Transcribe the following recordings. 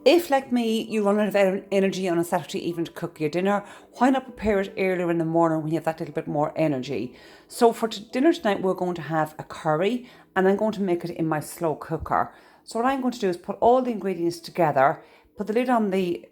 If, like me, you run out of energy on a Saturday evening to cook your dinner, why not prepare it earlier in the morning when you have that little bit more energy? So for dinner tonight, we're going to have a curry, and I'm going to make it in my slow cooker. So what I'm going to do is put all the ingredients together, put the lid on the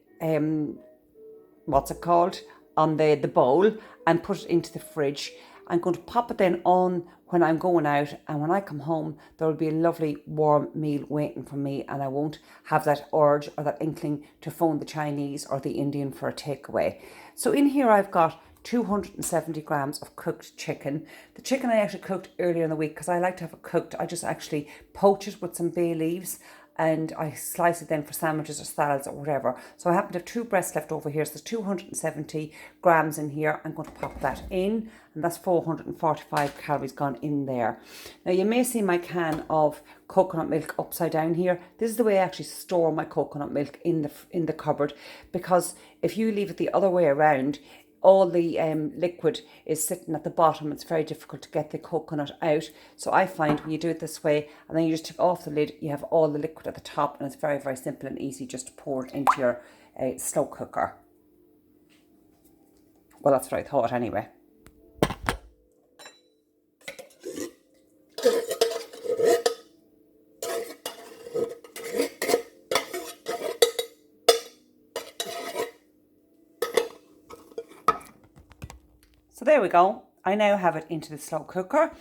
what's it called, on the bowl, and put it into the fridge. I'm going to pop it then on when I'm going out, and when I come home there will be a lovely warm meal waiting for me, and I won't have that urge or that inkling to phone the Chinese or the Indian for a takeaway. So in here I've got 270 grams of cooked chicken. The chicken I actually cooked earlier in the week because I like to have it cooked. I just actually poach it with some bay leaves and I slice it then for sandwiches or salads or whatever. So I happen to have two breasts left over here. So there's 270 grams in here. I'm going to pop that in, and that's 445 calories gone in there. Now you may see my can of coconut milk upside down here. This is the way I actually store my coconut milk in the cupboard, because if you leave it the other way around, all the liquid is sitting at the bottom. It's very difficult to get the coconut out. So I find when you do it this way, and then you just take off the lid, you have all the liquid at the top, and it's very, very simple and easy just to pour it into your slow cooker. Well, that's what I thought anyway. So there we go. I now have it into the slow cooker.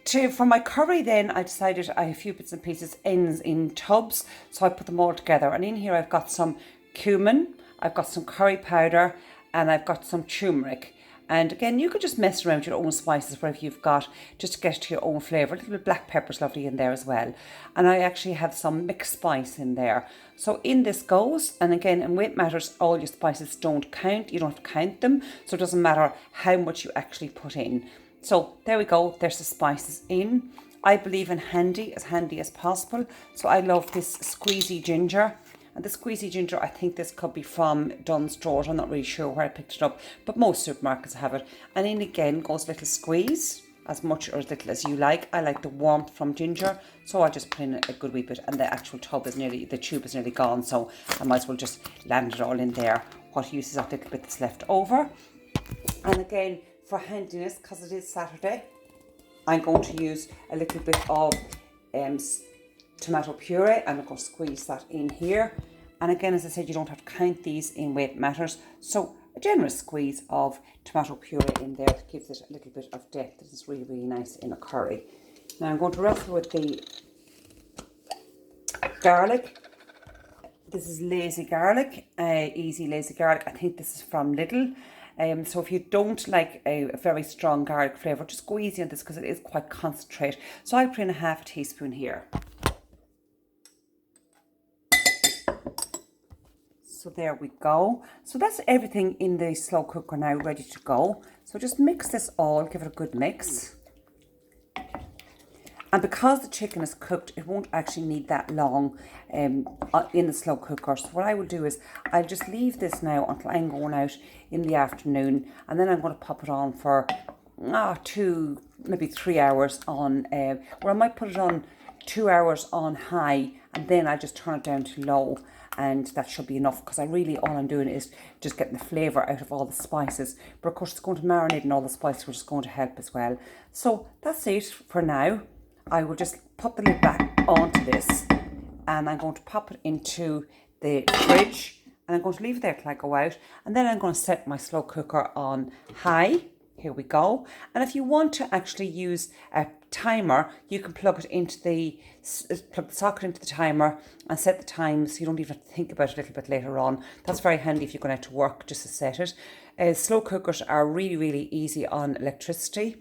For my curry then, I decided I have a few bits and pieces in tubs. So I put them all together. And in here I've got some cumin, I've got some curry powder, and I've got some turmeric. And again, you could just mess around with your own spices, whatever you've got, just to get to your own flavour. A little bit of black pepper's lovely in there as well. And I actually have some mixed spice in there. So in this goes, and again, in weight matters, all your spices don't count. You don't have to count them, so it doesn't matter how much you actually put in. So there we go, there's the spices in. I believe in handy as possible. So I love this squeezy ginger. And the squeezy ginger, I think this could be from Dunnes Stores. I'm not really sure where I picked it up, but most supermarkets have it. And in again goes a little squeeze, as much or as little as you like. I like the warmth from ginger, so I just put in a good wee bit, and the actual tube is nearly gone, so I might as well just land it all in there. What use is that little bit that's left over? And again, for handiness, because it is Saturday, I'm going to use a little bit of tomato puree, and I'm going to squeeze that in here. And again, as I said, you don't have to count these in weight matters, so a generous squeeze of tomato puree in there gives it a little bit of depth. This is really, really nice in a curry. Now I'm going to wrestle with the garlic. This is lazy garlic, easy lazy garlic. I think this is from Lidl. So if you don't like a very strong garlic flavour, just go easy on this because it is quite concentrate. So I'll put in a half a teaspoon here. So there we go. So that's everything in the slow cooker now ready to go. So just mix this all, give it a good mix. And because the chicken is cooked, it won't actually need that long in the slow cooker. So what I will do is I'll just leave this now until I'm going out in the afternoon, and then I'm going to pop it on for 2, maybe 3 hours on, or I might put it on 2 hours on high, and then I just turn it down to low. And that should be enough, because all I'm doing is just getting the flavour out of all the spices. But of course it's going to marinate in all the spices, which is going to help as well. So that's it for now. I will just put the lid back onto this, and I'm going to pop it into the fridge, and I'm going to leave it there till I go out, and then I'm going to set my slow cooker on high. Here we go. And if you want to actually use a timer, you can plug the socket into the timer and set the time, so you don't even have to think about it a little bit later on. That's very handy if you're going out to work, just to set it. Slow cookers are really, really easy on electricity,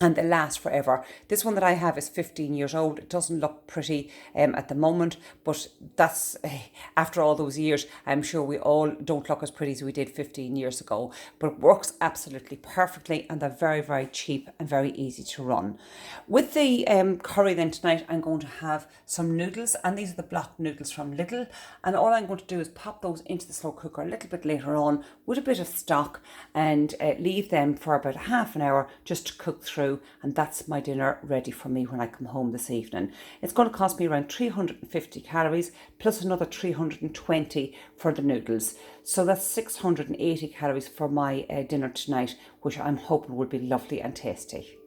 and they last forever. This one that I have is 15 years old. It doesn't look pretty at the moment, but that's after all those years, I'm sure we all don't look as pretty as we did 15 years ago, but it works absolutely perfectly, and they're very, very cheap and very easy to run. With the curry then tonight, I'm going to have some noodles, and these are the block noodles from Lidl, and all I'm going to do is pop those into the slow cooker a little bit later on with a bit of stock, and leave them for about half an hour just to cook through. through, and that's my dinner ready for me when I come home this evening. It's going to cost me around 350 calories plus another 320 for the noodles. So that's 680 calories for my dinner tonight, which I'm hoping will be lovely and tasty.